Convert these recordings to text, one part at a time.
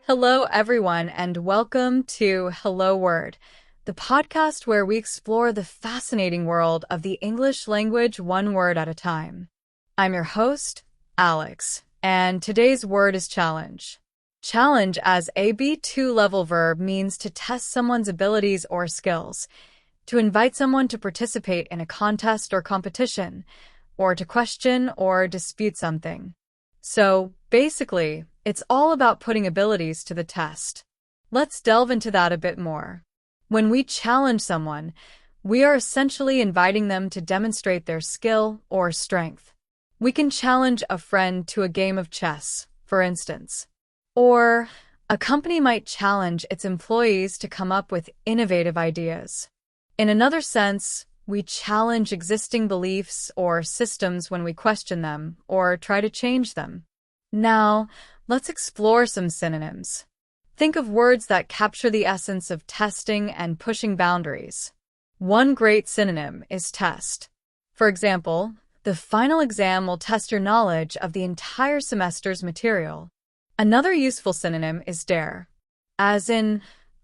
Hello, everyone, and welcome to Hello Word, the podcast where we explore the fascinating world of the English language one word at a time. I'm your host, Alex, and today's word is challenge. Challenge as a B2 level verb means to test someone's abilities or skills, to invite someone to participate in a contest or competition, or to question or dispute something. So, basically, it's all about putting abilities to the test. Let's delve into that a bit more. When we challenge someone, we are essentially inviting them to demonstrate their skill or strength. We can challenge a friend to a game of chess, for instance. Or a company might challenge its employees to come up with innovative ideas. In another sense, we challenge existing beliefs or systems when we question them or try to change them. Now, let's explore some synonyms. Think of words that capture the essence of testing and pushing boundaries. One great synonym is test. For example, the final exam will test your knowledge of the entire semester's material. Another useful synonym is dare, as in,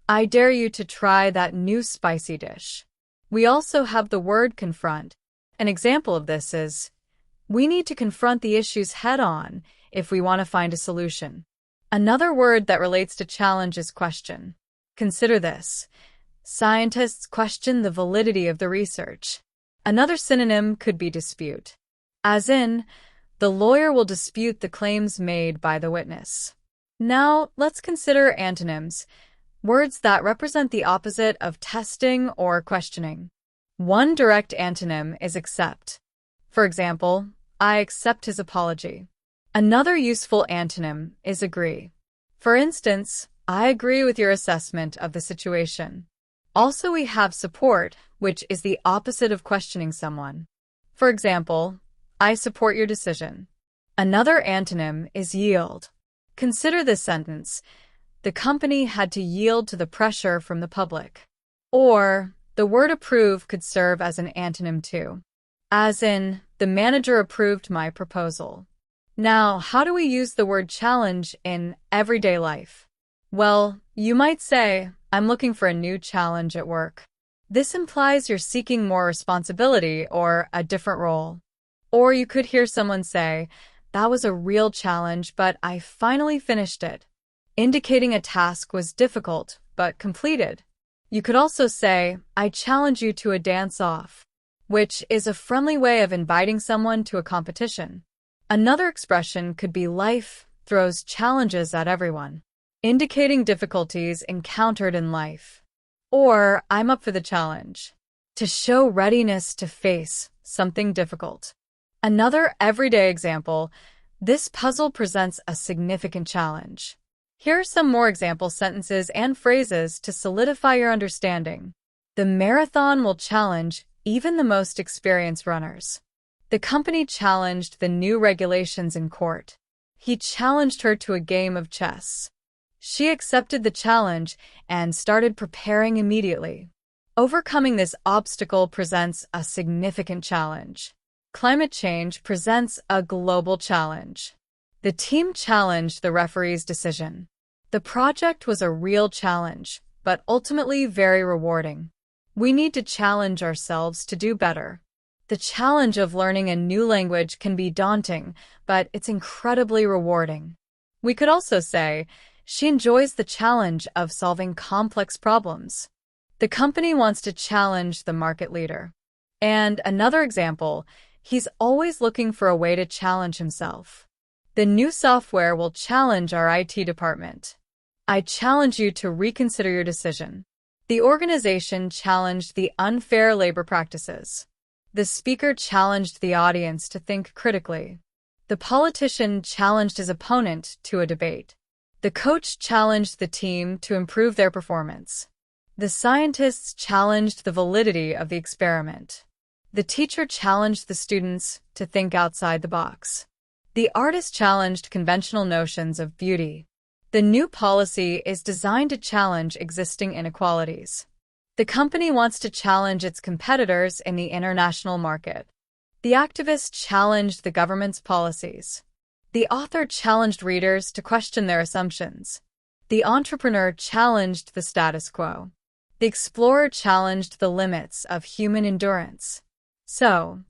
I dare you to try that new spicy dish. We also have the word confront. An example of this is, we need to confront the issues head-on if we want to find a solution. Another word that relates to challenge is question. Consider this. Scientists question the validity of the research. Another synonym could be dispute, as in, the lawyer will dispute the claims made by the witness. Now, let's consider antonyms, words that represent the opposite of testing or questioning. One direct antonym is accept. For example, I accept his apology. Another useful antonym is agree. For instance, I agree with your assessment of the situation. Also, we have support, which is the opposite of questioning someone. For example, I support your decision. Another antonym is yield. Consider this sentence. The company had to yield to the pressure from the public. Or, the word approve could serve as an antonym too, as in, the manager approved my proposal. Now, how do we use the word challenge in everyday life? Well, you might say, I'm looking for a new challenge at work. This implies you're seeking more responsibility or a different role. Or you could hear someone say, that was a real challenge, but I finally finished it, indicating a task was difficult but completed. You could also say, I challenge you to a dance-off, which is a friendly way of inviting someone to a competition. Another expression could be life throws challenges at everyone, indicating difficulties encountered in life. Or I'm up for the challenge, to show readiness to face something difficult. Another everyday example, this puzzle presents a significant challenge. Here are some more example sentences and phrases to solidify your understanding. The marathon will challenge even the most experienced runners. The company challenged the new regulations in court. He challenged her to a game of chess. She accepted the challenge and started preparing immediately. Overcoming this obstacle presents a significant challenge. Climate change presents a global challenge. The team challenged the referee's decision. The project was a real challenge, but ultimately very rewarding. We need to challenge ourselves to do better. The challenge of learning a new language can be daunting, but it's incredibly rewarding. We could also say, she enjoys the challenge of solving complex problems. The company wants to challenge the market leader. And another example, he's always looking for a way to challenge himself. The new software will challenge our IT department. I challenge you to reconsider your decision. The organization challenged the unfair labor practices. The speaker challenged the audience to think critically. The politician challenged his opponent to a debate. The coach challenged the team to improve their performance. The scientists challenged the validity of the experiment. The teacher challenged the students to think outside the box. The artist challenged conventional notions of beauty. The new policy is designed to challenge existing inequalities. The company wants to challenge its competitors in the international market. The activist challenged the government's policies. The author challenged readers to question their assumptions. The entrepreneur challenged the status quo. The explorer challenged the limits of human endurance. So,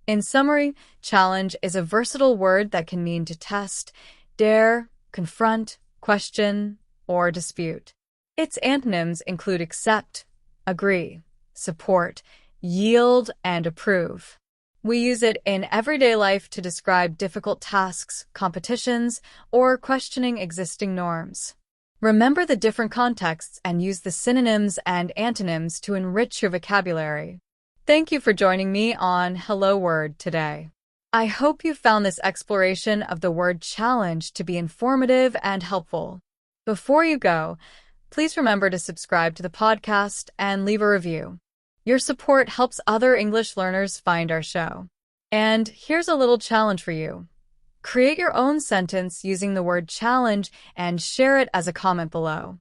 in summary, challenge is a versatile word that can mean to test, dare, confront, question, or dispute. Its antonyms include accept, agree, support, yield, and approve. We use it in everyday life to describe difficult tasks, competitions, or questioning existing norms. Remember the different contexts and use the synonyms and antonyms to enrich your vocabulary. Thank you for joining me on Hello Word today. I hope you found this exploration of the word challenge to be informative and helpful. Before you go, please remember to subscribe to the podcast and leave a review. Your support helps other English learners find our show. And here's a little challenge for you. Create your own sentence using the word challenge and share it as a comment below.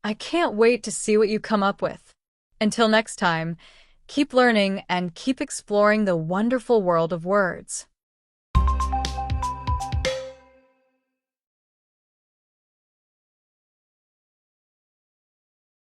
I can't wait to see what you come up with. Until next time, keep learning and keep exploring the wonderful world of words.